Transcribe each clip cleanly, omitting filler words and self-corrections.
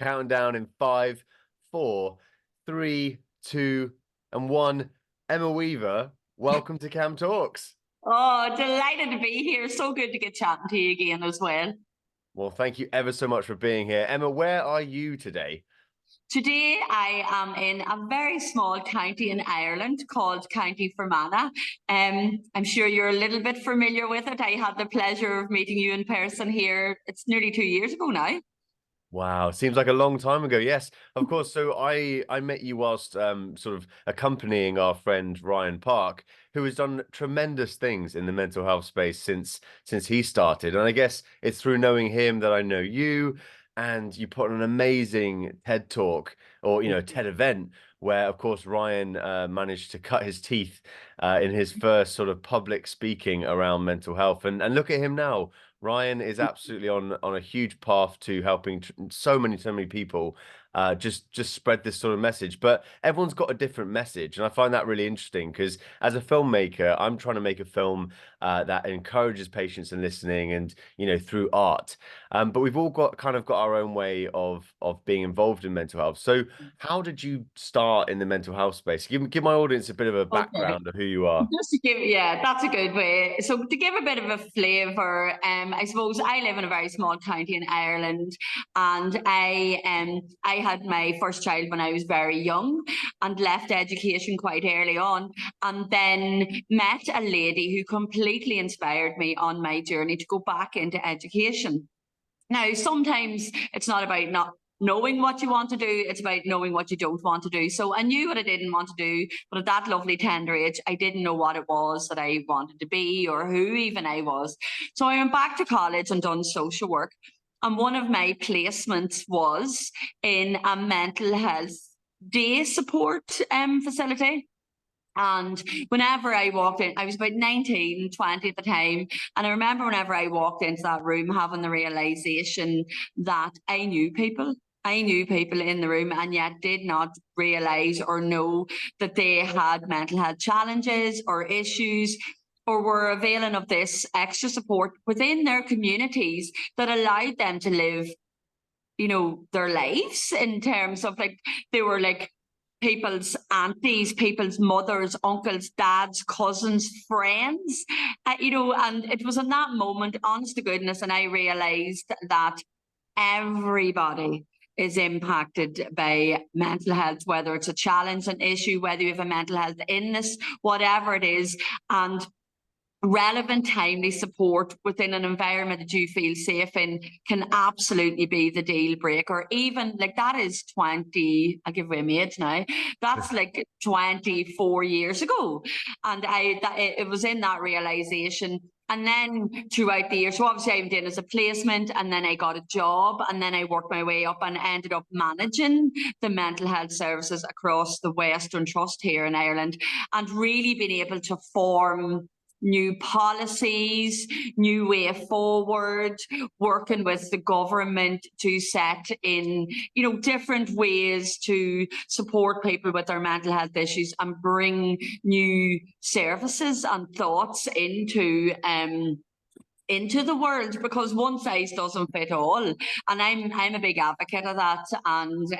Counting down in 5, 4, 3, 2, and 1. Emma Weaver, welcome to CamTalks. Oh, delighted to be here. So good to get chatting to you again as well. Well, thank you ever so much for being here. Emma, where are you today? Today I am in a very small county in Ireland called County Fermanagh. I'm sure you're a little bit familiar with it. I had the pleasure of meeting you in person here. It's nearly 2 years ago now. Wow, seems like a long time ago. Yes, of course. So I met you whilst sort of accompanying our friend Ryan Park, who has done tremendous things in the mental health space since he started. And I guess it's through knowing him that I know you, and you put on an amazing TED talk or TED event where, of course, Ryan managed to cut his teeth in his first sort of public speaking around mental health. And look at him now. Ryan is absolutely on a huge path to helping so many people just spread this sort of message. But everyone's got a different message, and I find that really interesting because as a filmmaker, I'm trying to make a film that encourages patience and listening, and through art. But we've all got our own way of being involved in mental health. So, how did you start in the mental health space? Give my audience a bit of a Okay. background of who you are. Just to give, yeah, that's a good way. So to give a bit of a flavour, I suppose I live in a very small county in Ireland, and I had my first child when I was very young, and left education quite early on, and then met a lady who completely inspired me on my journey to go back into education. Now, sometimes it's not about not knowing what you want to do, it's about knowing what you don't want to do. So I knew what I didn't want to do, but at that lovely tender age, I didn't know what it was that I wanted to be or who even I was. So I went back to college and done social work. And one of my placements was in a mental health day support facility. And whenever I walked in, I was about 19, 20 at the time. And I remember whenever I walked into that room, having the realization that I knew people. I knew people in the room, and yet did not realize or know that they had mental health challenges or issues, or were availing of this extra support within their communities that allowed them to live, their lives, in terms of, like, they were like people's aunties, people's mothers, uncles, dads, cousins, friends, and it was in that moment, honest to goodness, and I realized that everybody is impacted by mental health, whether it's a challenge, an issue, whether you have a mental health illness, whatever it is. And relevant, timely support within an environment that you feel safe in can absolutely be the deal breaker. Even like that is 20, I'll give away my age now, that's like 24 years ago. And it was in that realization. And then throughout the year, so obviously I went in as a placement, and then I got a job, and then I worked my way up and ended up managing the mental health services across the Western Trust here in Ireland, and really being able to form new policies, new way forward, working with the government to set in, different ways to support people with their mental health issues and bring new services and thoughts into the world, because one size doesn't fit all, and I'm a big advocate of that. And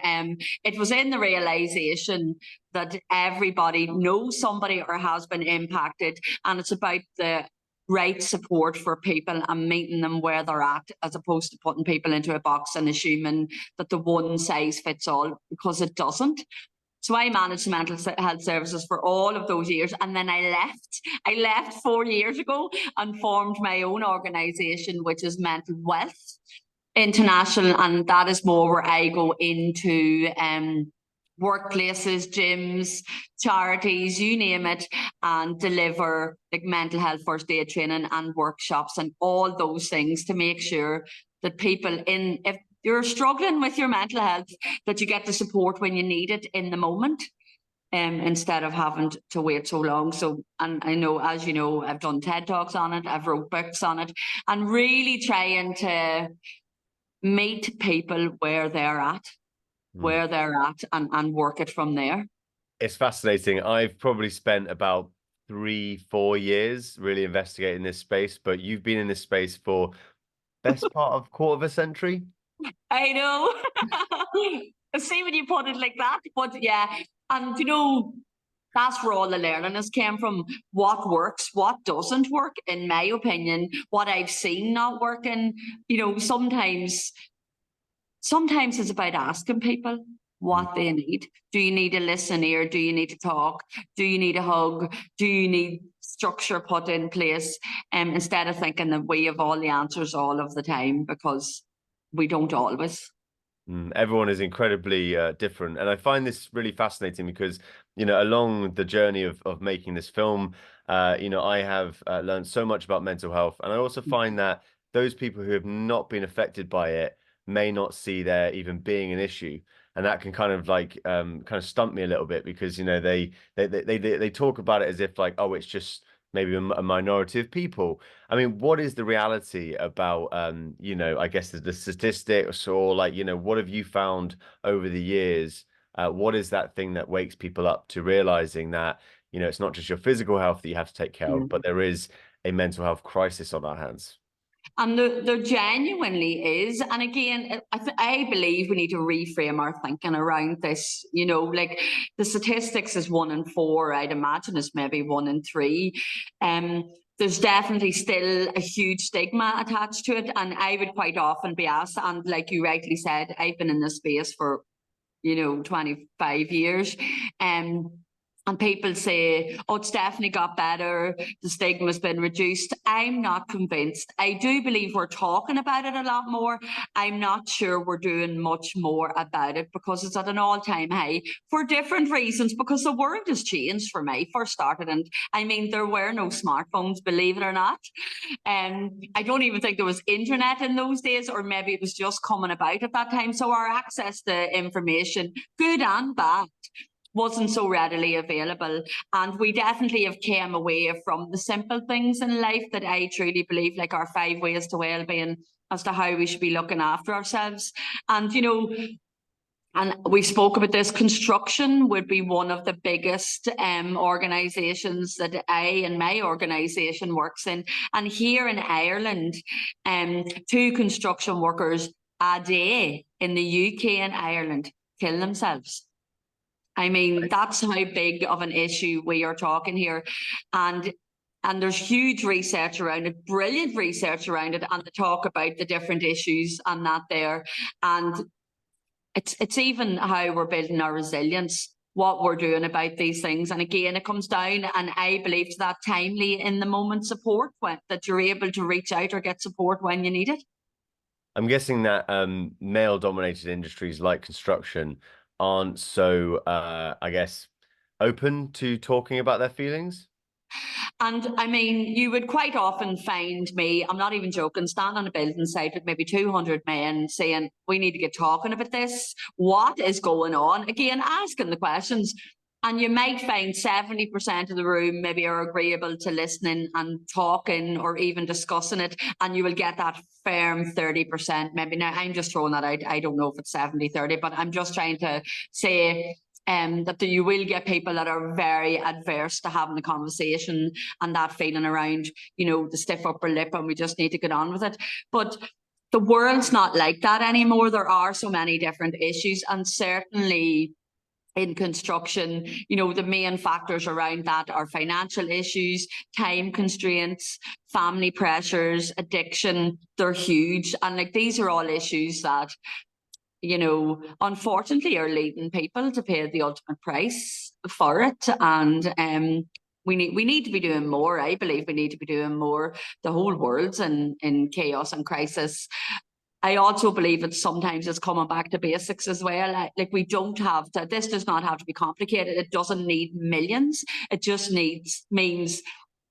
it was in the realization that everybody knows somebody or has been impacted, and it's about the right support for people and meeting them where they're at, as opposed to putting people into a box and assuming that the one size fits all, because it doesn't. So I managed mental health services for all of those years, and then I left. I left 4 years ago and formed my own organisation, which is Mental Wealth International, and that is more where I go into workplaces, gyms, charities, you name it, and deliver like mental health first aid training and workshops and all those things to make sure that people if you're struggling with your mental health, that you get the support when you need it in the moment, instead of having to wait so long. So, and I know, as you know, I've done TED Talks on it, I've wrote books on it, and really trying to meet people where they're at, and work it from there. It's fascinating. I've probably spent about 3, 4 years really investigating this space, but you've been in this space for best part of quarter of a century. I know. See when you put it like that, but yeah, and that's where all the learning has came from. What works, what doesn't work, in my opinion, what I've seen not working. Sometimes it's about asking people Mm. what they need. Do you need a listen ear? Do you need to talk? Do you need a hug? Do you need structure put in place? Instead of thinking that we have all the answers all of the time, because we don't always. Everyone is incredibly different, and I find this really fascinating because, along the journey of making this film, I have learned so much about mental health, and I also find that those people who have not been affected by it may not see there even being an issue, and that can kind of like kind of stump me a little bit because they talk about it as if like, oh, it's just maybe a minority of people. I mean, what is the reality about, I guess the statistics, or like, what have you found over the years? What is that thing that wakes people up to realizing that, it's not just your physical health that you have to take care of, but there is a mental health crisis on our hands? And there genuinely is. And again, I believe we need to reframe our thinking around this. Like the statistics is 1 in 4. I'd imagine it's maybe 1 in 3. There's definitely still a huge stigma attached to it. And I would quite often be asked, and like you rightly said, I've been in this space for 25 years. And people say, oh, it's definitely got better. The stigma's been reduced. I'm not convinced. I do believe we're talking about it a lot more. I'm not sure we're doing much more about it because it's at an all-time high for different reasons, because the world has changed for me first started. And I mean, there were no smartphones, believe it or not. I don't even think there was internet in those days, or maybe it was just coming about at that time. So our access to information, good and bad, wasn't so readily available. And we definitely have came away from the simple things in life that I truly believe, like our 5 ways to well-being, as to how we should be looking after ourselves. And and we spoke about this. Construction would be one of the biggest organisations that I and my organisation works in. And here in Ireland, 2 construction workers a day in the UK and Ireland kill themselves. I mean, that's how big of an issue we are talking here. And there's huge research around it, brilliant research around it, and to talk about the different issues and that there. And it's even how we're building our resilience, what we're doing about these things. And again, it comes down, and I believe, to that timely, in the moment support, that you're able to reach out or get support when you need it. I'm guessing that male-dominated industries like construction aren't so, I guess, open to talking about their feelings. And I mean, you would quite often find me, I'm not even joking, stand on a building site with maybe 200 men saying, we need to get talking about this. What is going on? Again, asking the questions. And you might find 70% of the room maybe are agreeable to listening and talking or even discussing it. And you will get that firm 30%. Maybe now I'm just throwing that out. I don't know if it's 70-30, but I'm just trying to say that you will get people that are very adverse to having a conversation, and that feeling around, the stiff upper lip, and we just need to get on with it. But the world's not like that anymore. There are so many different issues, and certainly in construction, the main factors around that are financial issues, time constraints, family pressures, addiction. They're huge. And like, these are all issues that, unfortunately, are leading people to pay the ultimate price for it. And we need to be doing more. I believe we need to be doing more. The whole world's in chaos and crisis. I also believe sometimes it's coming back to basics as well. Like, we don't have to, this does not have to be complicated. It doesn't need millions. It just means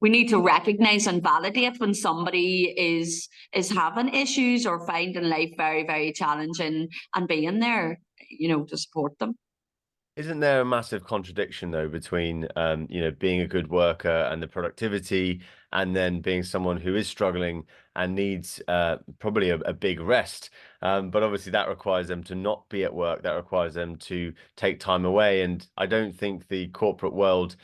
we need to recognize and validate when somebody is having issues or finding life very, very challenging, and being there, to support them. Isn't there a massive contradiction though between being a good worker and the productivity, and then being someone who is struggling and needs probably a big rest, but obviously that requires them to not be at work, that requires them to take time away. And I don't think the corporate world,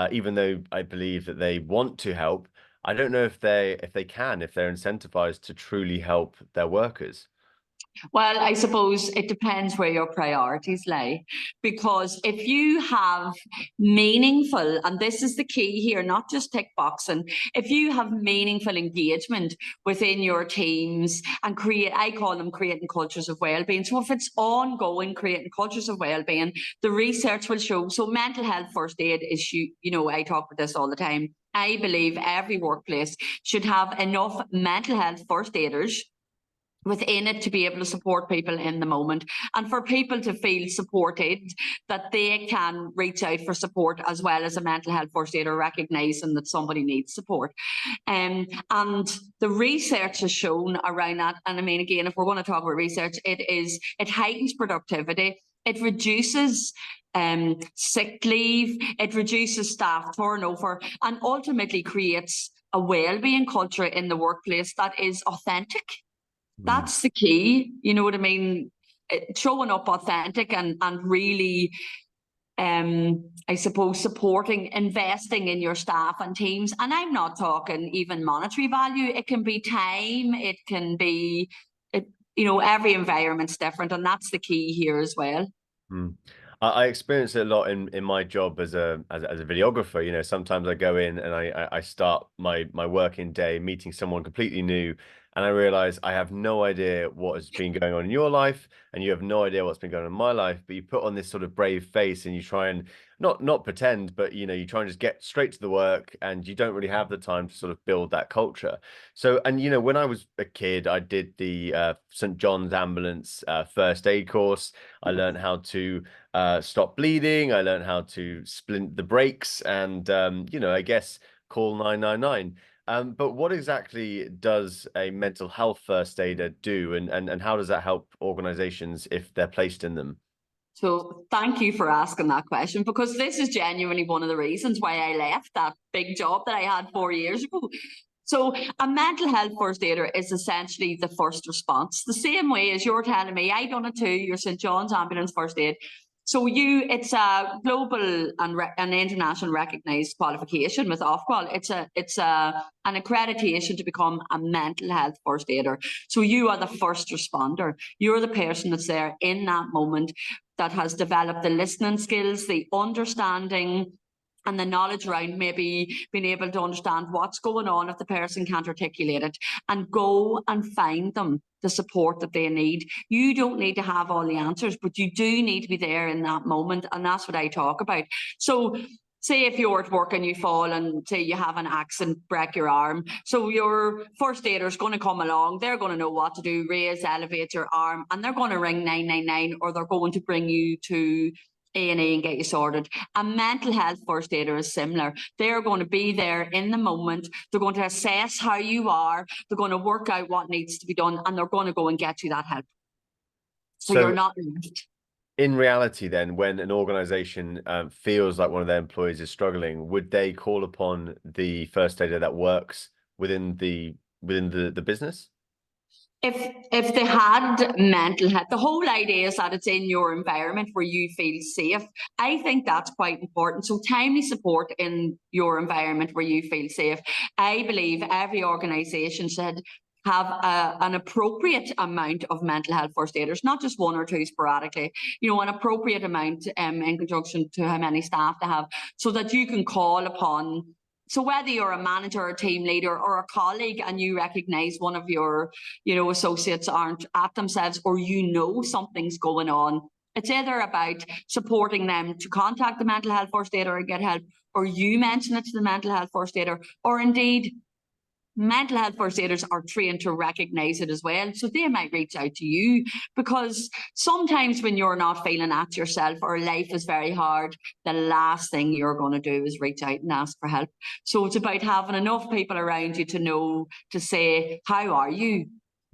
even though I believe that they want to help, I don't know if they can, if they're incentivized to truly help their workers. Well, I suppose it depends where your priorities lie. Because if you have meaningful, and this is the key here, not just tick boxing, if you have meaningful engagement within your teams and I call them creating cultures of well-being. So if it's ongoing, creating cultures of well-being, the research will show. So mental health first aid is, I talk about this all the time. I believe every workplace should have enough mental health first aiders within it to be able to support people in the moment, and for people to feel supported, that they can reach out for support, as well as a mental health first aider recognizing that somebody needs support. And the research has shown around that, and I mean, again, if we're going to talk about research, it heightens productivity, it reduces sick leave, it reduces staff turnover, and ultimately creates a well-being culture in the workplace that is authentic. That's the key, you know what I mean? Showing up authentic and really, I suppose, supporting, investing in your staff and teams. And I'm not talking even monetary value. It can be time, it can be, every environment's different, and that's the key here as well. Mm. I experience it a lot in my job as a videographer. You know, sometimes I go in and I start my working day meeting someone completely new, and I realize I have no idea what has been going on in your life, and you have no idea what's been going on in my life. But you put on this sort of brave face, and you try and not pretend, but you try and just get straight to the work, and you don't really have the time to sort of build that culture. So, and when I was a kid, I did the St. John's Ambulance first aid course. I learned how to stop bleeding. I learned how to splint the brakes, and I guess call 999. But what exactly does a mental health first aider do, and how does that help organizations if they're placed in them? So thank you for asking that question, because this is genuinely one of the reasons why I left that big job that I had 4 years ago. So a mental health first aider is essentially the first response, the same way as you're telling me, I done it too, you're St. John's Ambulance First Aid. So it's a global and international recognised qualification with Ofqual. It's an accreditation to become a mental health first aider. So you are the first responder. You're the person that's there in that moment, that has developed the listening skills, the understanding, and the knowledge around maybe being able to understand what's going on if the person can't articulate it, and go and find them the support that they need. You don't need to have all the answers, but you do need to be there in that moment. And that's what I talk about. So say if you're at work and you fall and say you have an accident, break your arm. So your first aider is going to come along. They're going to know what to do, raise, elevate your arm, and they're going to ring 999, or they're going to bring you to A&E and get you sorted. A mental health first aider is similar. They're going to be there in the moment. They're going to assess how you are. They're going to work out what needs to be done, and they're going to go and get you that help. So you're not left. In reality, then, when an organization feels like one of their employees is struggling, would they call upon the first aider that works within the business? If they had mental health, the whole idea is that it's in your environment where you feel safe. I think that's quite important. So timely support in your environment where you feel safe. I believe every organisation should have an appropriate amount of mental health first aiders, not just one or two sporadically, an appropriate amount in conjunction to how many staff they have, so that you can call upon. So whether you're a manager, or a team leader, or a colleague, and you recognise one of your, associates aren't at themselves, or something's going on, it's either about supporting them to contact the mental health first aider and get help, or you mention it to the mental health first aider, or indeed mental health first aiders are trained to recognise it as well. So they might reach out to you, because sometimes when you're not feeling at yourself, or life is very hard, the last thing you're going to do is reach out and ask for help. So it's about having enough people around you to know to say, how are you?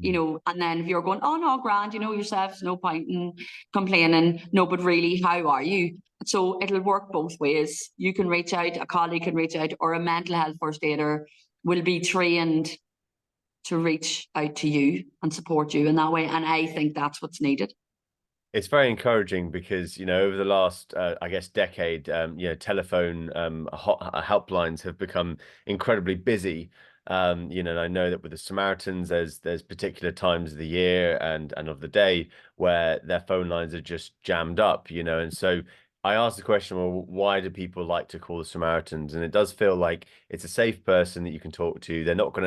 And then if you're going, oh no, grand, yourself, there's no point in complaining. No, but really, how are you? So it'll work both ways. You can reach out, a colleague can reach out, or a mental health first aider will be trained to reach out to you and support you in that way. And I think that's what's needed. It's very encouraging because, over the last, I guess, decade, telephone helplines have become incredibly busy. You know, and I know that with the Samaritans, there's particular times of the year and of the day where their phone lines are just jammed up, you know, and so I asked the question, well, why do people like to call the Samaritans? And it does feel like it's a safe person that you can talk to. They're not going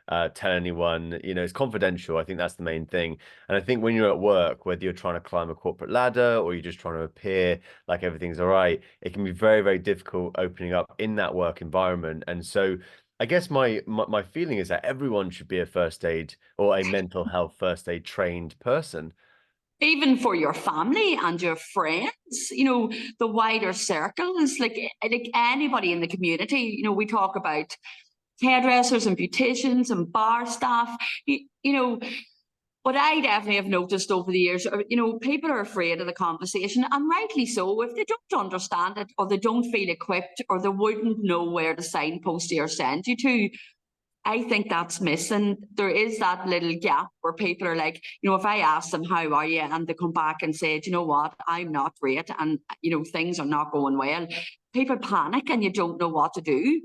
to tell anyone, you know, it's confidential. I think that's the main thing. And I think when you're at work, whether you're trying to climb a corporate ladder or you're just trying to appear like everything's all right, it can be very, very difficult opening up in that work environment. And so I guess my feeling is that everyone should be a first aid or a mental health first aid trained person. Even for your family and your friends, you know, the wider circles, like anybody in the community. You know, we talk about hairdressers and beauticians and bar staff. You know, what I definitely have noticed over the years, you know, people are afraid of the conversation, and rightly so. If they don't understand it, or they don't feel equipped, or they wouldn't know where to signpost you or send you to, I think that's missing. There is that little gap where people are like, you know, if I ask them, how are you? And they come back and say, do you know what? I'm not great. And, you know, things are not going well. People panic and you don't know what to do.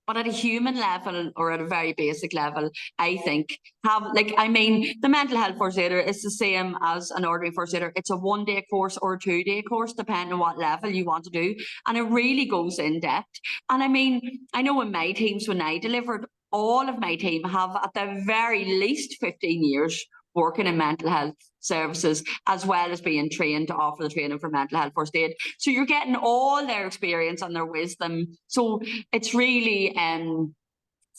But at a human level or at a very basic level, I think the mental health first aider is the same as an ordinary first aider. It's a 1 day course or a 2 day course, depending on what level you want to do. And it really goes in depth. And I mean, I know in my teams when I delivered, all of my team have at the very least 15 years working in mental health services, as well as being trained to offer the training for mental health first aid. So you're getting all their experience and their wisdom. So it's really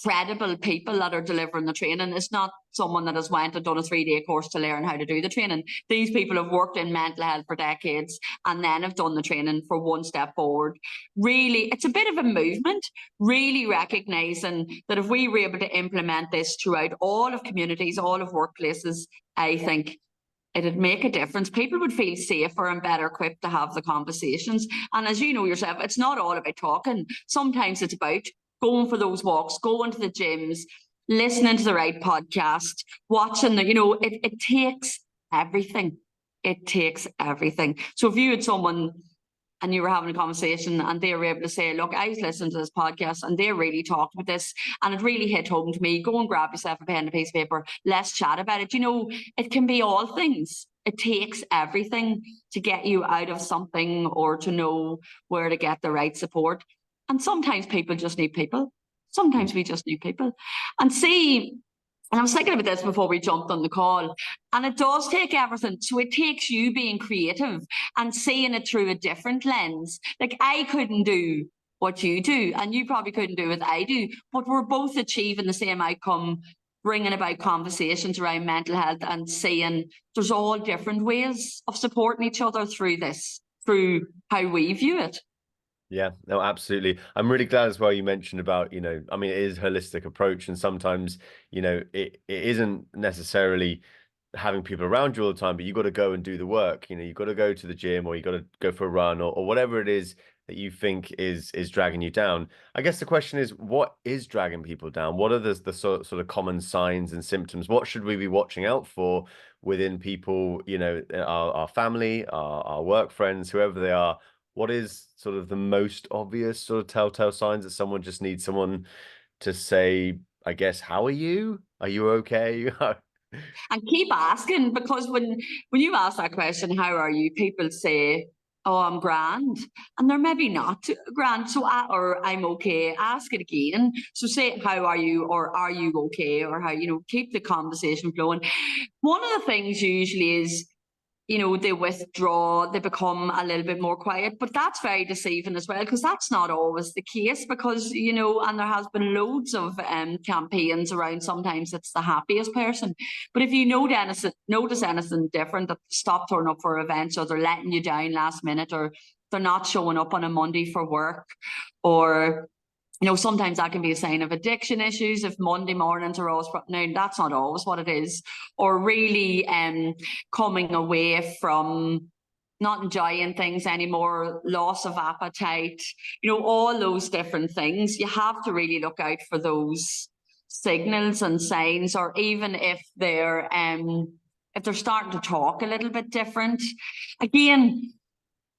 credible people that are delivering the training. It's not someone that has went and done a 3 day course to learn how to do the training. These people have worked in mental health for decades and then have done the training for one step forward. Really, it's a bit of a movement, really recognising that if we were able to implement this throughout all of communities, all of workplaces, I think it'd make a difference. People would feel safer and better equipped to have the conversations. And as you know yourself, it's not all about talking. Sometimes it's about going for those walks, going to the gyms, listening to the right podcast, watching the, you know, it takes everything. It takes everything. So if you had someone and you were having a conversation and they were able to say, look, I was listening to this podcast and they really talked about this and it really hit home to me, go and grab yourself a pen and a piece of paper, let's chat about it. You know, it can be all things. It takes everything to get you out of something or to know where to get the right support. And sometimes people just need people. Sometimes we just need people. And see, and I was thinking about this before we jumped on the call, and it does take everything. So it takes you being creative and seeing it through a different lens. Like I couldn't do what you do, and you probably couldn't do what I do, but we're both achieving the same outcome, bringing about conversations around mental health and seeing there's all different ways of supporting each other through this, through how we view it. Yeah, no, absolutely. I'm really glad as well you mentioned about, you know, I mean, it is a holistic approach, and sometimes, you know, it isn't necessarily having people around you all the time, but you got to go and do the work. You know, you got to go to the gym or you got to go for a run or whatever it is that you think is dragging you down. I guess the question is, what is dragging people down? What are the sort of common signs and symptoms? What should we be watching out for within people, you know, our family, our work friends, whoever they are? What is sort of the most obvious sort of telltale signs that someone just needs someone to say, I guess, how are you? Are you okay? And keep asking, because when you ask that question, how are you, people say, oh, I'm grand, and they're maybe not grand. So or I'm okay, ask it again. So say, how are you, or are you okay, or how, you know, keep the conversation flowing. One of the things usually is, you know, they withdraw, they become a little bit more quiet, but that's very deceiving as well, because that's not always the case, because, you know, and there has been loads of campaigns around, sometimes it's the happiest person. But if you notice anything different, that stop turning up for events, or they're letting you down last minute, or they're not showing up on a Monday for work, or you know, sometimes that can be a sign of addiction issues. If Monday mornings are always, now that's not always what it is, or really coming away from not enjoying things anymore, loss of appetite, you know, all those different things. You have to really look out for those signals and signs, or even if they're starting to talk a little bit different. Again,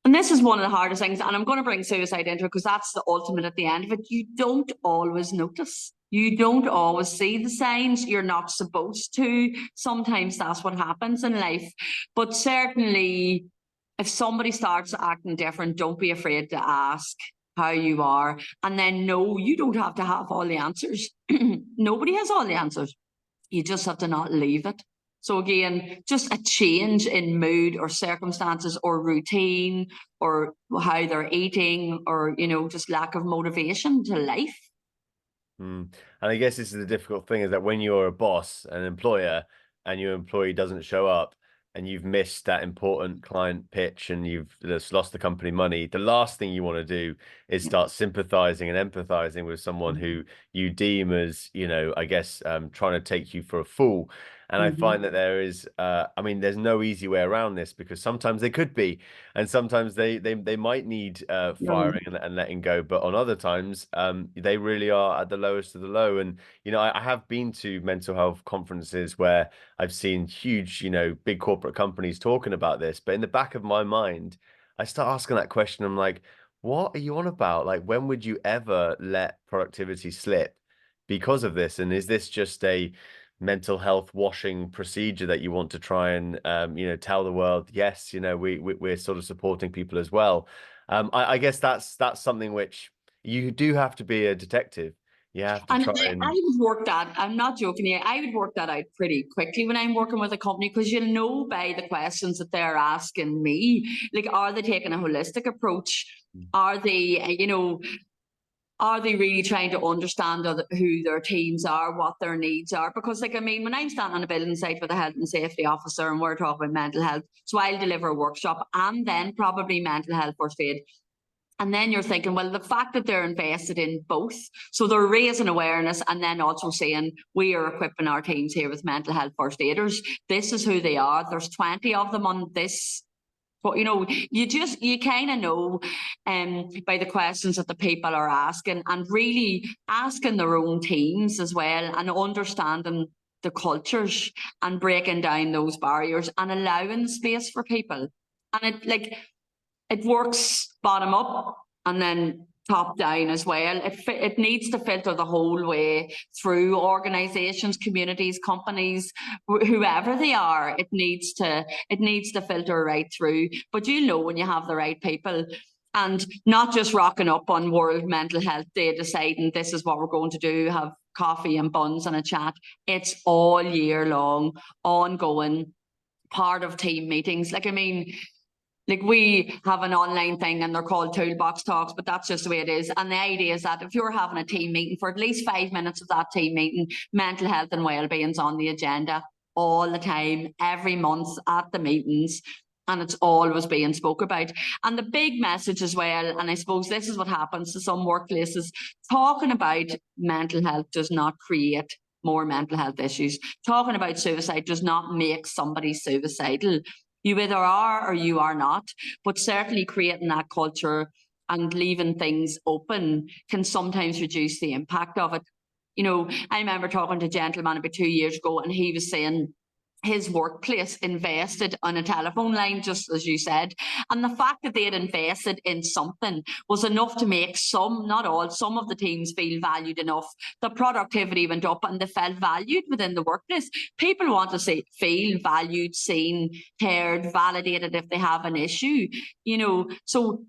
and this is one of the hardest things, and I'm going to bring suicide into it because that's the ultimate at the end of it. You don't always notice. You don't always see the signs. You're not supposed to. Sometimes that's what happens in life. But certainly, if somebody starts acting different, don't be afraid to ask how you are. And then, no, you don't have to have all the answers. Nobody has all the answers. You just have to not leave it. So again, just a change in mood or circumstances or routine or how they're eating or, just lack of motivation to life. And I guess this is the difficult thing, is that when you're a boss, an employer, and your employee doesn't show up and you've missed that important client pitch and you've just lost the company money, the last thing you want to do is start sympathizing and empathizing with someone who you deem as, I guess, trying to take you for a fool. And I find that there is, there's no easy way around this, because sometimes they could be, and sometimes they might need firing and letting go, but on other times, they really are at the lowest of the low. And I have been to mental health conferences where I've seen huge, big corporate companies talking about this, but in the back of my mind, I start asking that question. I'm like, what are you on about? Like, when would you ever let productivity slip because of this? And is this just a mental health washing procedure that you want to try and tell the world, yes, we're sort of supporting people as well? I guess that's something which you do have to be a detective. You have to And try I and would work that, I'm not joking here, I would work that out pretty quickly when I'm working with a company, because you'll know by the questions that they're asking me, like, are they taking a holistic approach? Are they, are they really trying to understand who their teams are, what their needs are? Because, when I'm standing on a building site with a health and safety officer and we're talking about mental health, so I'll deliver a workshop and then probably mental health first aid. And then you're thinking, well, the fact that they're invested in both, so they're raising awareness and then also saying, we are equipping our teams here with mental health first aiders. This is who they are. There's 20 of them on this. But, you kind of know by the questions that the people are asking, and really asking their own teams as well, and understanding the cultures and breaking down those barriers and allowing space for people. And it works bottom up and then top down as well. It needs to filter the whole way through organizations, communities, companies, whoever they are. It needs to filter right through. But when you have the right people, and not just rocking up on World Mental Health Day deciding this is what we're going to do, have coffee and buns and a chat. It's all year long, ongoing, part of team meetings. We have an online thing and they're called Toolbox Talks, but that's just the way it is. And the idea is that if you're having a team meeting, for at least 5 minutes of that team meeting, mental health and wellbeing's on the agenda all the time, every month at the meetings, and it's always being spoke about. And the big message as well, and I suppose this is what happens to some workplaces, talking about mental health does not create more mental health issues. Talking about suicide does not make somebody suicidal. You either are or you are not, but certainly creating that culture and leaving things open can sometimes reduce the impact of it. I remember talking to a gentleman about 2 years ago, and he was saying his workplace invested on a telephone line, just as you said. And the fact that they had invested in something was enough to make some, not all, some of the teams feel valued enough. The productivity went up and they felt valued within the workplace. People want to feel valued, seen, heard, validated if they have an issue, so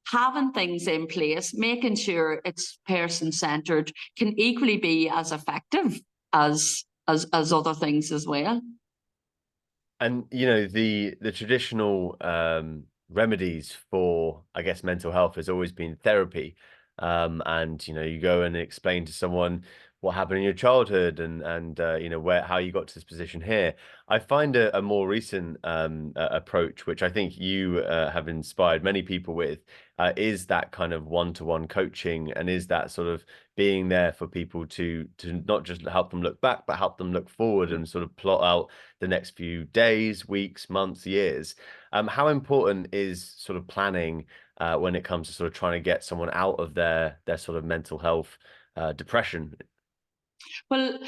having things in place, making sure it's person-centered, can equally be as effective as other things as well. And the traditional remedies for, I guess, mental health has always been therapy. And you go and explain to someone what happened in your childhood and how you got to this position here. I find a more recent approach, which I think you have inspired many people with, is that kind of one-to-one coaching, and is that sort of being there for people to not just help them look back, but help them look forward and sort of plot out the next few days, weeks, months, years. How important is sort of planning when it comes to sort of trying to get someone out of their sort of mental health depression? Well,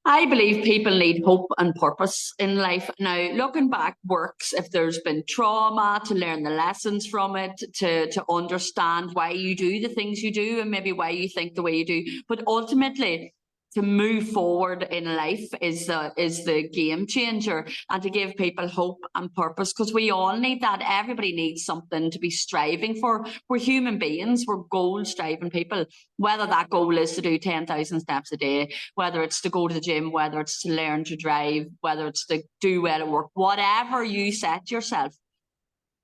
I believe people need hope and purpose in life. Now, looking back works if there's been trauma, to learn the lessons from it, to understand why you do the things you do and maybe why you think the way you do. But ultimately, to move forward in life is the game changer, and to give people hope and purpose, because we all need that. Everybody needs something to be striving for. We're human beings, we're goal striving people, whether that goal is to do 10,000 steps a day, whether it's to go to the gym, whether it's to learn to drive, whether it's to do well at work, whatever you set yourself.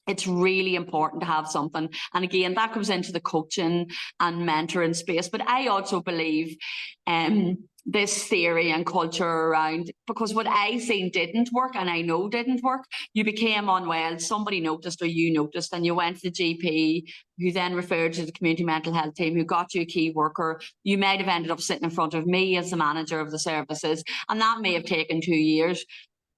It's really important to have something. And again, that comes into the coaching and mentoring space. But I also believe this theory and culture around, because what I seen didn't work, and I know didn't work, you became unwell, somebody noticed or you noticed, and you went to the GP, who then referred to the community mental health team, who got you a key worker. You might have ended up sitting in front of me as the manager of the services, and that may have taken 2 years.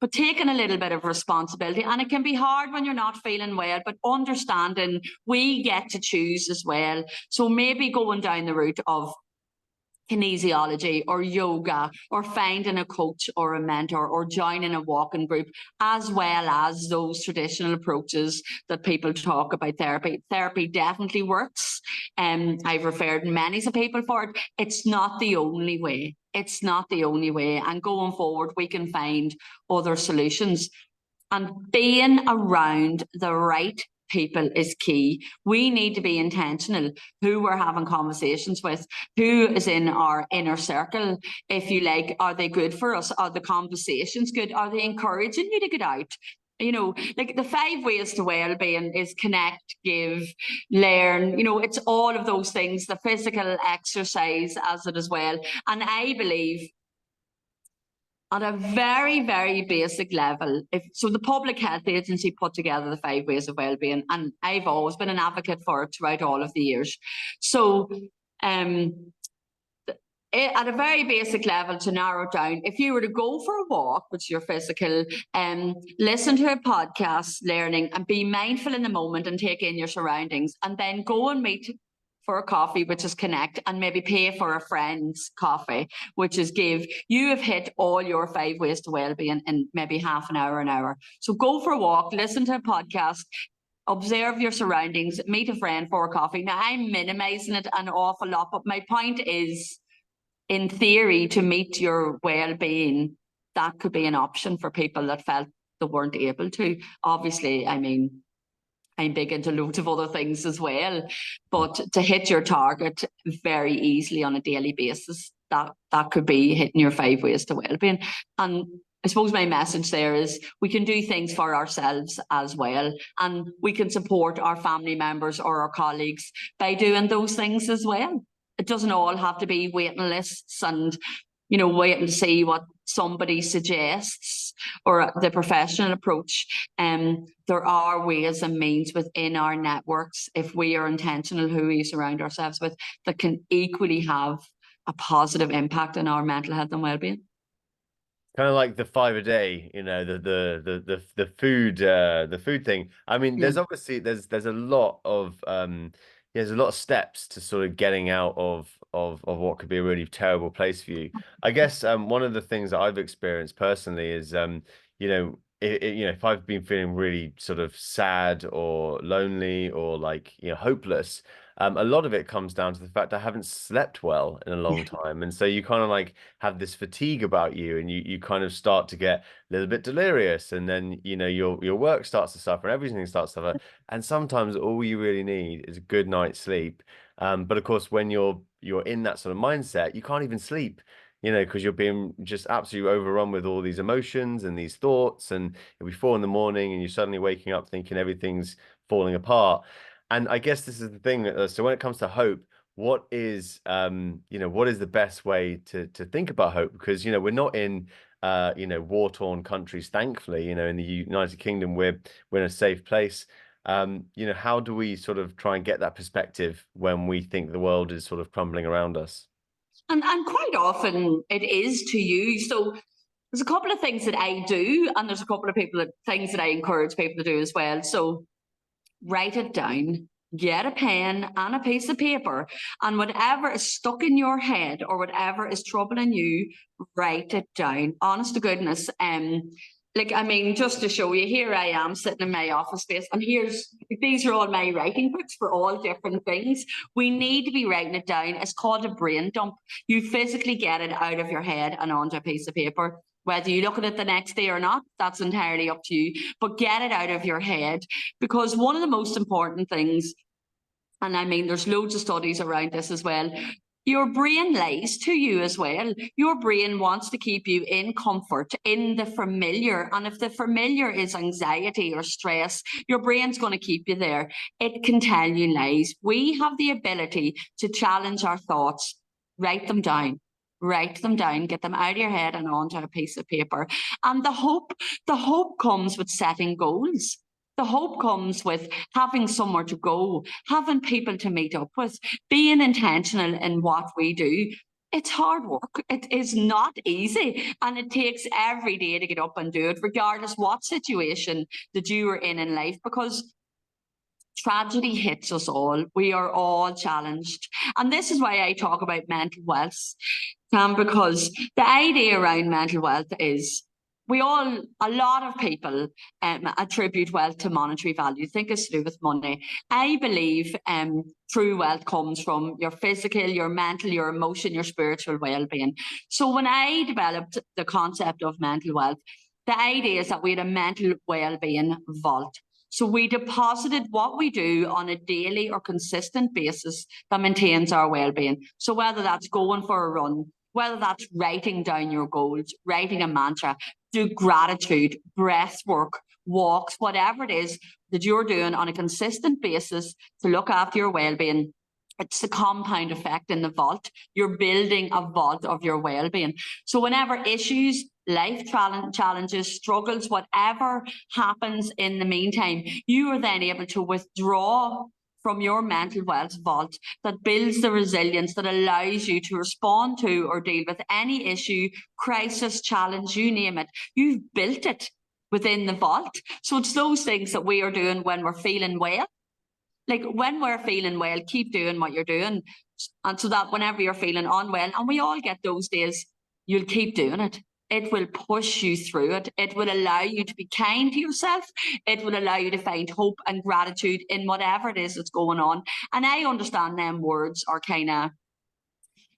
But taking a little bit of responsibility, and it can be hard when you're not feeling well, but understanding we get to choose as well. So maybe going down the route of kinesiology or yoga, or finding a coach or a mentor, or joining a walking group, as well as those traditional approaches that people talk about. Therapy definitely works. I've referred many people for it. It's not the only way. It's not the only way. And going forward, we can find other solutions. And being around the right people is key. We need to be intentional who we're having conversations with, who is in our inner circle, if you like. Are they good for us? Are the conversations good? Are they encouraging you to get out? You know, like the 5 ways to well-being is connect, give, learn. You know, it's all of those things, the physical exercise as it as well. And I believe at a very, very basic level, so the Public Health Agency put together the 5 ways of wellbeing, and I've always been an advocate for it throughout all of the years. So at a very basic level, to narrow it down, if you were to go for a walk, which is your physical, listen to a podcast, learning, and be mindful in the moment and take in your surroundings, and then go and meet for a coffee, which is connect, and maybe pay for a friend's coffee, which is give, you have hit all your 5 ways to well-being in maybe half an hour. So go for a walk, listen to a podcast, observe your surroundings, meet a friend for a coffee. Now, I'm minimizing it an awful lot, but my point is, in theory, to meet your well-being, that could be an option for people that felt they weren't able to. Obviously, I mean, I'm big into loads of other things as well, but to hit your target very easily on a daily basis, that could be hitting your 5 ways to well-being. And I suppose my message there is we can do things for ourselves as well, and we can support our family members or our colleagues by doing those things as well. It doesn't all have to be waiting lists and, you know, waiting to see what somebody suggests or the professional approach. There are ways and means within our networks, if we are intentional who we surround ourselves with, that can equally have a positive impact on our mental health and well-being. Kind of like the 5 a day, you know, the food thing. I mean, there's obviously there's a lot of there's a lot of steps to sort of getting out of what could be a really terrible place for you. I guess one of the things that I've experienced personally is you know, if I've been feeling really sort of sad or lonely or like, you know, hopeless, a lot of it comes down to the fact I haven't slept well in a long time. And so you kind of like have this fatigue about you, and you kind of start to get a little bit delirious, and then, you know, your work starts to suffer, everything starts to suffer. And sometimes all you really need is a good night's sleep. But of course, when you're in that sort of mindset, you can't even sleep, you know, because you're being just absolutely overrun with all these emotions and these thoughts, and it'll be 4 in the morning and you're suddenly waking up thinking everything's falling apart. And I guess this is the thing. So when it comes to hope, what is you know, what is the best way to think about hope? Because, you know, we're not in you know, war-torn countries, thankfully. You know, in the United Kingdom, we're in a safe place. You know, how do we sort of try and get that perspective when we think the world is sort of crumbling around us? And quite often it is to you. So there's a couple of things that I do, and there's a couple of things that I encourage people to do as well. So write it down, get a pen and a piece of paper, and whatever is stuck in your head or whatever is troubling you, write it down. Honest to goodness, like, I mean, just to show you, here I am sitting in my office space, and these are all my writing books for all different things. We need to be writing it down. It's called a brain dump. You physically get it out of your head and onto a piece of paper. Whether you look at it the next day or not, that's entirely up to you. But get it out of your head, because one of the most important things, and I mean, there's loads of studies around this as well, your brain lies to you as well. Your brain wants to keep you in comfort, in the familiar. And if the familiar is anxiety or stress, your brain's going to keep you there. It can tell you lies. We have the ability to challenge our thoughts. Write them down. Write them down, get them out of your head and onto a piece of paper. And the hope comes with setting goals. The hope comes with having somewhere to go, having people to meet up with, being intentional in what we do. It's hard work. It is not easy. And it takes every day to get up and do it, regardless what situation that you are in life, because tragedy hits us all. We are all challenged. And this is why I talk about mental wealth, because the idea around mental wealth is a lot of people attribute wealth to monetary value, think it's to do with money. I believe true wealth comes from your physical, your mental, your emotion, your spiritual well-being. So when I developed the concept of mental wealth, the idea is that we had a mental well-being vault. So we deposited what we do on a daily or consistent basis that maintains our well-being. So whether that's going for a run, whether that's writing down your goals, writing a mantra, do gratitude, breath work, walks, whatever it is that you're doing on a consistent basis to look after your well-being. It's the compound effect in the vault. You're building a vault of your well-being. So whenever issues, life challenges, struggles, whatever happens in the meantime, you are then able to withdraw from your mental wealth vault that builds the resilience that allows you to respond to or deal with any issue, crisis, challenge, you name it. You've built it within the vault. So it's those things that we are doing when we're feeling well. Like when we're feeling well, keep doing what you're doing. And so that whenever you're feeling unwell, and we all get those days, you'll keep doing it. It will push you through it. It will allow you to be kind to yourself. It will allow you to find hope and gratitude in whatever it is that's going on. And I understand them words are kind of,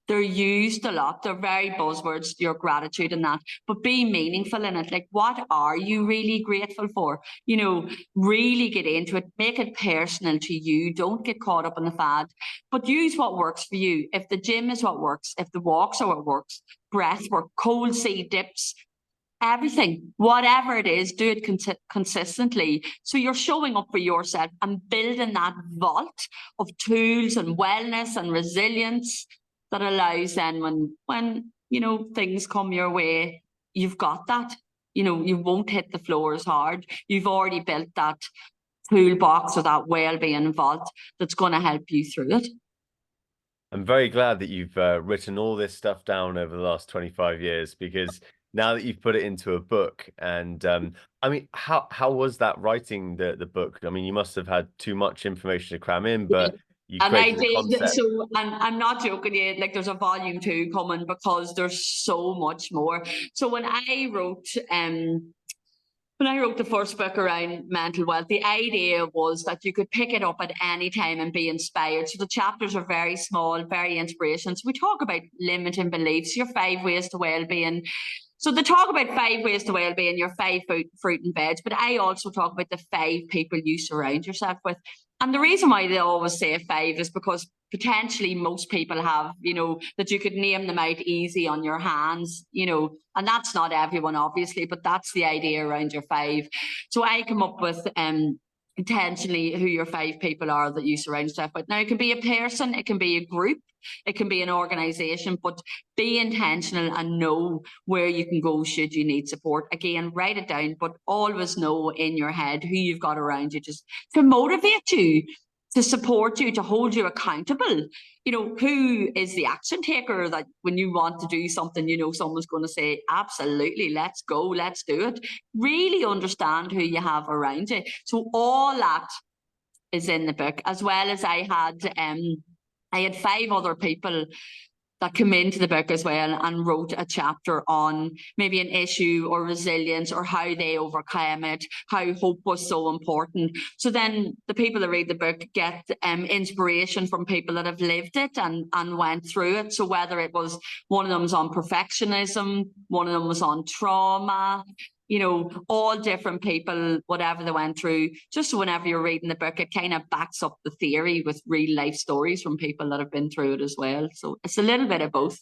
they're used a lot. They're very buzzwords, your gratitude and that, but be meaningful in it. Like, what are you really grateful for? You know, really get into it, make it personal to you. Don't get caught up in the fad, but use what works for you. If the gym is what works, if the walks are what works, breath work, cold sea dips, everything, whatever it is, do it consistently. So you're showing up for yourself and building that vault of tools and wellness and resilience that allows then when you know things come your way, you've got that. You know, you won't hit the floor as hard. You've already built that toolbox or that well-being vault that's going to help you through it. I'm very glad that you've written all this stuff down over the last 25 years, because now that you've put it into a book, and I mean, how was that writing the book? I mean, you must have had too much information to cram in, but you And I created a did, concept. so I'm not joking you, like there's a volume 2 coming because there's so much more. So when I wrote the first book around mental wealth, the idea was that you could pick it up at any time and be inspired. So the chapters are very small, very inspirational. So we talk about limiting beliefs, your 5 ways to well-being. So they talk about 5 ways to well-being, your 5 fruit and veg, but I also talk about the 5 people you surround yourself with. And the reason why they always say 5 is because potentially most people have, you know, that you could name them out easy on your hands, you know, and that's not everyone, obviously, but that's the idea around your 5. So I come up with intentionally who your 5 people are that you surround yourself with. Now, it can be a person, it can be a group, it can be an organization, but be intentional and know where you can go should you need support. Again, write it down, but always know in your head who you've got around you just to motivate you, to support you, to hold you accountable. You know, who is the action taker that when you want to do something, you know, someone's going to say, absolutely, let's go, let's do it. Really understand who you have around you. So all that is in the book, as well as I had 5 other people that came into the book as well and wrote a chapter on maybe an issue or resilience or how they overcame it, how hope was so important. So then the people that read the book get inspiration from people that have lived it and went through it. So whether it was one of them was on perfectionism, one of them was on trauma, you know, all different people, whatever they went through, just so whenever you're reading the book, it kind of backs up the theory with real life stories from people that have been through it as well. So it's a little bit of both.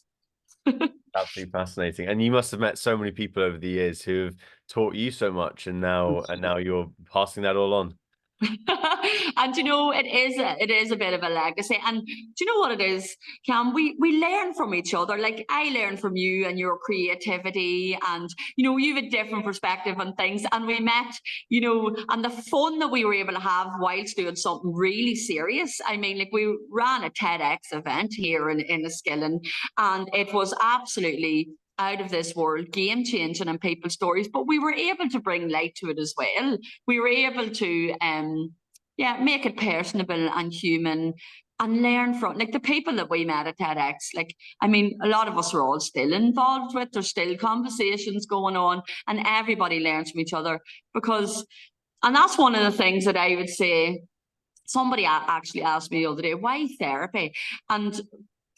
Absolutely fascinating. And you must have met so many people over the years who have taught you so much, and now you're passing that all on. And you know, it is a bit of a legacy. And do you know what it is, Cam? We learn from each other. Like I learn from you and your creativity, and you know, you have a different perspective on things. And we met, you know, and the fun that we were able to have whilst doing something really serious. I mean, like we ran a TEDx event here in Enniskillen, and it was absolutely out of this world, game changing in people's stories. But we were able to bring light to it as well. We were able to yeah, make it personable and human and learn from like the people that we met at TEDx. Like, I mean, a lot of us are all still involved with, there's still conversations going on, and everybody learns from each other because, and that's one of the things that I would say. Somebody actually asked me the other day, why therapy? And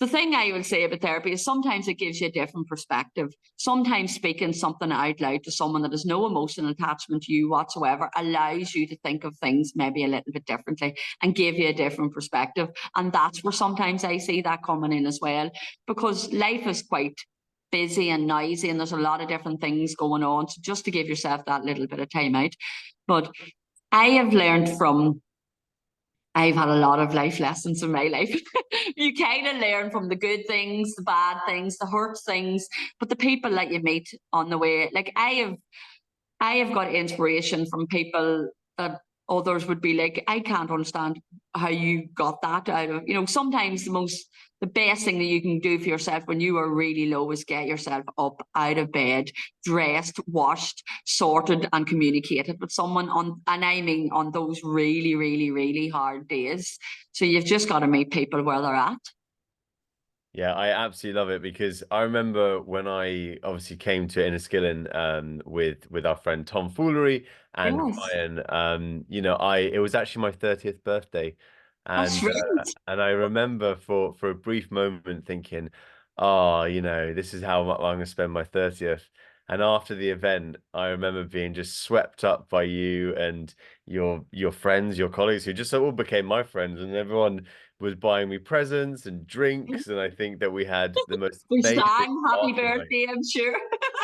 the thing I would say about therapy is sometimes it gives you a different perspective. Sometimes speaking something out loud to someone that has no emotional attachment to you whatsoever allows you to think of things maybe a little bit differently and give you a different perspective. And that's where sometimes I see that coming in as well, because life is quite busy and noisy and there's a lot of different things going on. So just to give yourself that little bit of time out. But I have learned from I've had a lot of life lessons in my life. You kind of learn from the good things, the bad things, the hurt things, but the people that you meet on the way. Like I have got inspiration from people that others would be like, I can't understand how you got that out of, you know, sometimes the best thing that you can do for yourself when you are really low is get yourself up out of bed, dressed, washed, sorted, and communicated with someone on, and I mean on those really, really, really hard days. So you've just got to meet people where they're at. Yeah, I absolutely love it because I remember when I obviously came to Enniskillen with our friend Tom Foolery and Yes, Ryan. You know, I it was actually my 30th birthday, that's right. and I remember for a brief moment thinking, oh, you know, this is how I'm gonna spend my 30th. And after the event, I remember being just swept up by you and your friends, your colleagues, who just all became my friends, and everyone was buying me presents and drinks, and I think that we had the most We amazing sang happy party night. birthday, I'm sure.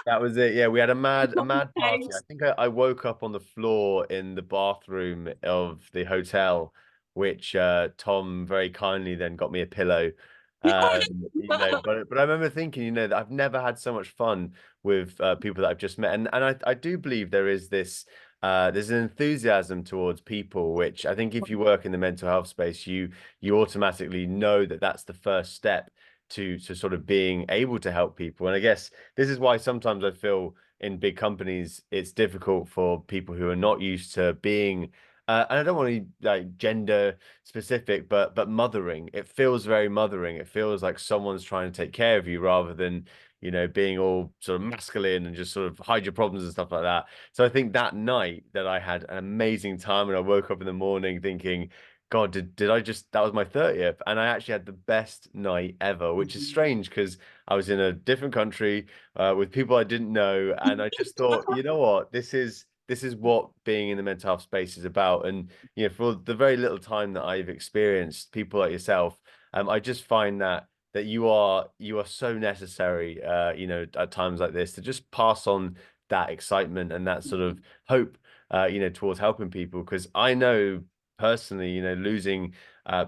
That was it. Yeah, we had a mad party. I Thanks. think I woke up on the floor in the bathroom of the hotel, which Tom very kindly then got me a pillow. You know, but I remember thinking, you know, that I've never had so much fun with people that I've just met, and I do believe there is this there's an enthusiasm towards people, which I think if you work in the mental health space, you automatically know that that's the first step to sort of being able to help people. And I guess this is why sometimes I feel in big companies it's difficult for people who are not used to being and I don't want to be like gender specific, but mothering. It feels very mothering. It feels like someone's trying to take care of you rather than, you know, being all sort of masculine and just sort of hide your problems and stuff like that. So I think that night that I had an amazing time and I woke up in the morning thinking, God, did I just that was my 30th and I actually had the best night ever, which is strange because I was in a different country with people I didn't know, and I just thought, you know what, this is what being in the mental health space is about. And you know, for the very little time that I've experienced people like yourself, I just find that you are so necessary, you know, at times like this to just pass on that excitement and that sort of hope, you know, towards helping people. Because I know personally, you know, losing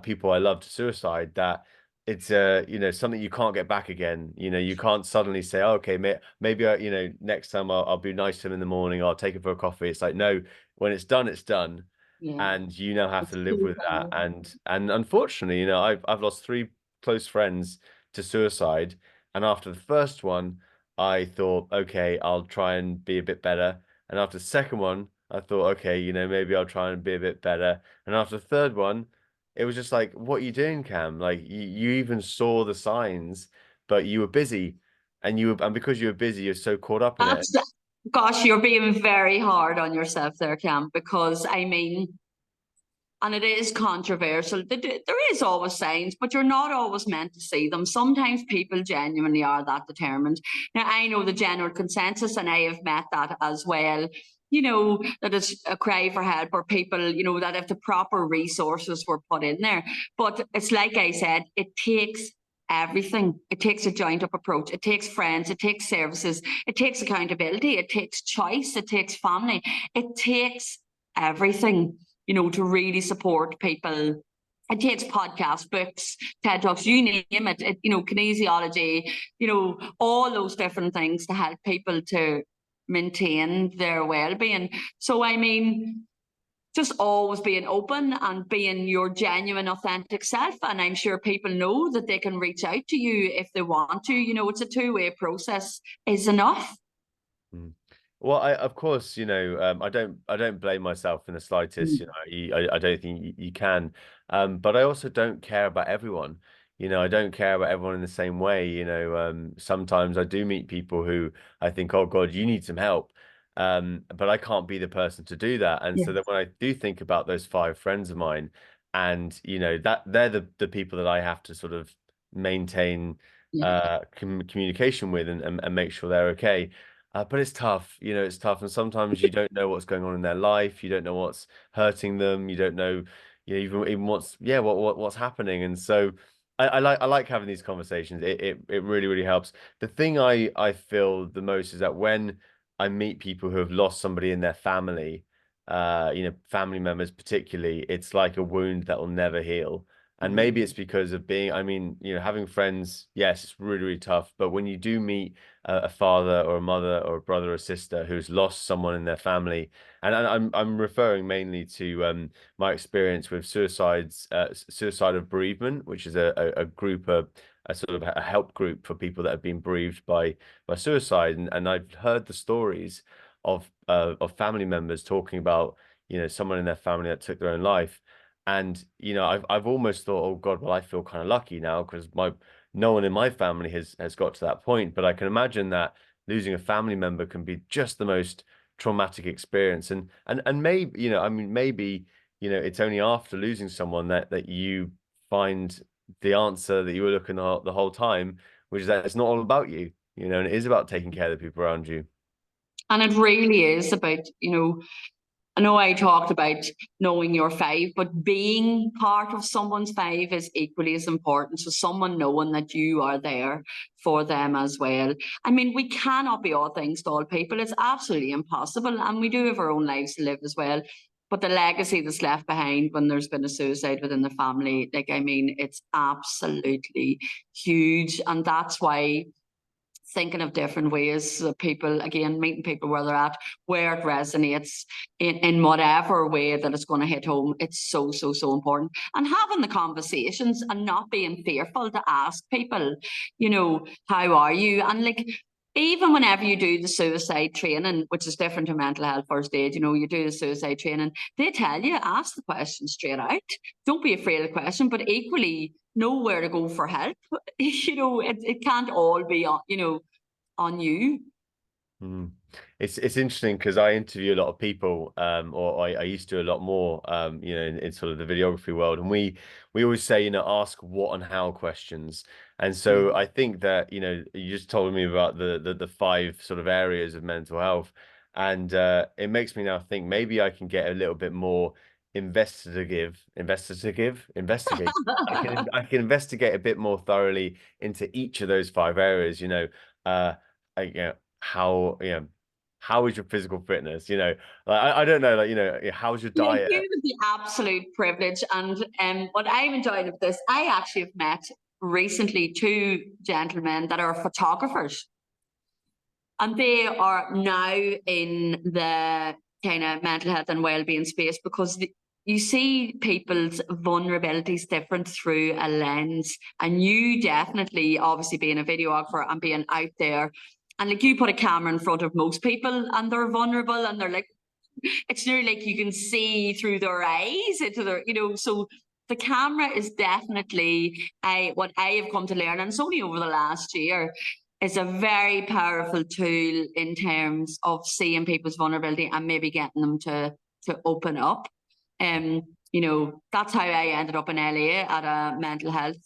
people I love to suicide, that it's you know, something you can't get back again. You know, you can't suddenly say, oh, okay, maybe I, you know, next time I'll be nice to him in the morning, I'll take him for a coffee. It's like, no, when it's done, Yeah. and you now have to It's live so with that. hard. And unfortunately, you know, I've lost three close friends to suicide, and after the first one, I thought, okay, I'll try and be a bit better. And after the second one, I thought, okay, you know, maybe I'll try and be a bit better. And after the third one, it was just like, what are you doing, Cam? Like you even saw the signs, but you were busy, and because you were busy, you're so caught up in it. That's, gosh, you're being very hard on yourself there, Cam, because I mean, and it is controversial. There is always signs, but you're not always meant to see them. Sometimes people genuinely are that determined. Now, I know the general consensus, and I have met that as well. You know, that it's a cry for help, or people, you know, that if the proper resources were put in there. But it's like I said, it takes everything. It takes a joint up approach. It takes friends. It takes services. It takes accountability. It takes choice. It takes family. It takes everything, you know, to really support people. It takes podcasts, books, TED Talks, you name it, you know, kinesiology, you know, all those different things to help people to maintain their well-being. So, I mean, just always being open and being your genuine, authentic self. And I'm sure people know that they can reach out to you if they want to. You know, it's a two-way process is enough. Mm. Well, of course, you know, I don't blame myself in the slightest. You know, I don't think you can, but I also don't care about everyone. You know, I don't care about everyone in the same way. You know, sometimes I do meet people who I think, oh God, you need some help, but I can't be the person to do that. And Yeah. so then when I do think about those five friends of mine, and you know that they're the people that I have to sort of maintain Yeah. communication with and make sure they're okay. But it's tough, you know, it's tough. And sometimes you don't know what's going on in their life. You don't know what's hurting them. You don't know, you know, even what's, yeah, what's happening. And so I like having these conversations. It really, really helps. The thing I feel the most is that when I meet people who have lost somebody in their family, you know, family members particularly, it's like a wound that will never heal. And maybe it's because of being, I mean, you know, having friends, yes, it's really, really tough. But when you do meet a father or a mother or a brother or sister who's lost someone in their family, and I'm referring mainly to my experience with suicide of bereavement, which is a group, a sort of a help group for people that have been bereaved by suicide, and I've heard the stories of family members talking about, you know, someone in their family that took their own life. And you know, I've almost thought, oh God, well, I feel kind of lucky now because my no one in my family has got to that point. But I can imagine that losing a family member can be just the most traumatic experience. And maybe, you know, I mean, maybe, you know, it's only after losing someone that you find the answer that you were looking the whole time, which is that it's not all about you, you know, and it is about taking care of the people around you. And it really is about, you know, I know I talked about knowing your five, but being part of someone's five is equally as important. So someone knowing that you are there for them as well. I mean, we cannot be all things to all people. It's absolutely impossible. And we do have our own lives to live as well. But the legacy that's left behind when there's been a suicide within the family, like, I mean, it's absolutely huge. And that's why thinking of different ways that people, again, meeting people where they're at, where it resonates in whatever way that it's going to hit home. It's so, so, so important. And having the conversations and not being fearful to ask people, you know, how are you? And like, even whenever you do the suicide training, which is different to mental health first aid, you know, you do the suicide training, they tell you, ask the question straight out. Don't be afraid of the question, but equally know where to go for help. You know, it can't all be on, you know, on you. Mm. It's interesting because I interview a lot of people, or I used to a lot more, you know, in sort of the videography world, and we always say, you know, ask what and how questions. And so I think that, you know, you just told me about the five sort of areas of mental health, and it makes me now think maybe I can get a little bit more investigate. I can investigate a bit more thoroughly into each of those five areas, you know. You know, how, you know, how is your physical fitness? You know, like I don't know, like, you know, how's your Like, diet? you have the absolute privilege. And what I'm enjoying of this, I actually have met recently two gentlemen that are photographers. And they are now in the kind of mental health and well-being space because you see people's vulnerabilities different through a lens. And you definitely, obviously being a videographer and being out there, and like you put a camera in front of most people and they're vulnerable and they're like, it's nearly like you can see through their eyes into their, you know, so the camera is definitely what I have come to learn, and it's only over the last year, is a very powerful tool in terms of seeing people's vulnerability and maybe getting them to open up. You know, that's how I ended up in LA at a mental health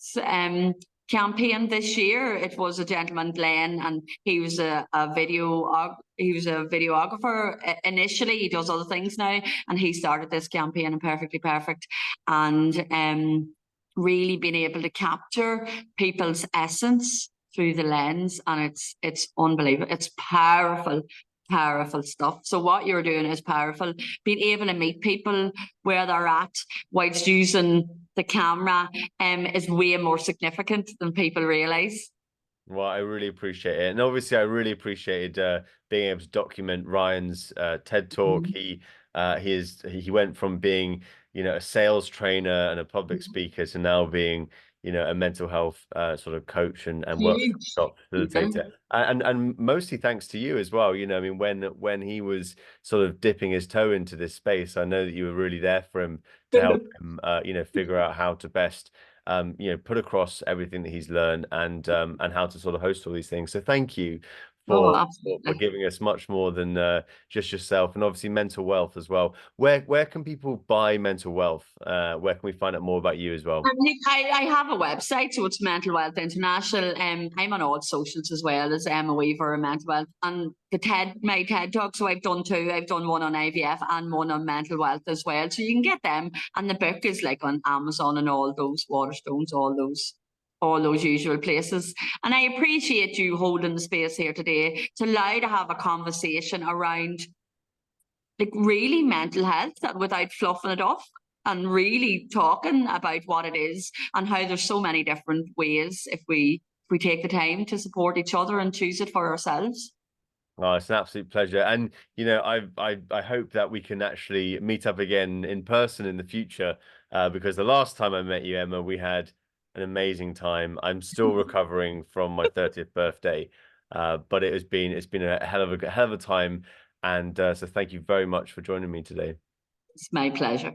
campaign this year. It was a gentleman, Glenn, and he was a videographer initially. He does other things now, and he started this campaign in Perfectly Perfect, and really being able to capture people's essence through the lens, and it's unbelievable. It's powerful stuff. So what you're doing is powerful. Being able to meet people where they're at whilst using the camera is way more significant than people realize. Well, I really appreciate it, and obviously, I really appreciated being able to document Ryan's TED Talk. He went from being, you know, a sales trainer and a public speaker to now being, you know, a mental health sort of coach and Huge. workshop Yeah. facilitator, and mostly thanks to you as well. You know, I mean, when he was sort of dipping his toe into this space, I know that you were really there for him to help him, you know, figure out how to best you know, put across everything that he's learned and how to sort of host all these things. So thank you Oh, for absolutely. giving us much more than just yourself, and obviously mental wealth as well. Where can people buy mental wealth? Where can we find out more about you as well? I have a website, so it's Mental Wealth International. I'm on all socials as well as Emma Weaver and Mental Wealth. And my TED Talk, so I've done two. I've done one on IVF and one on mental wealth as well. So you can get them. And the book is like on Amazon and all those Waterstones, all those usual places. And I appreciate you holding the space here today to allow to have a conversation around like really mental health that without fluffing it off, and really talking about what it is and how there's so many different ways if we take the time to support each other and choose it for ourselves. Oh, it's an absolute pleasure. And you know, I hope that we can actually meet up again in person in the future, because the last time I met you, Emma, we had an amazing time. I'm still recovering from my 30th birthday, but it's been a hell of a time. And so thank you very much for joining me today. It's my pleasure.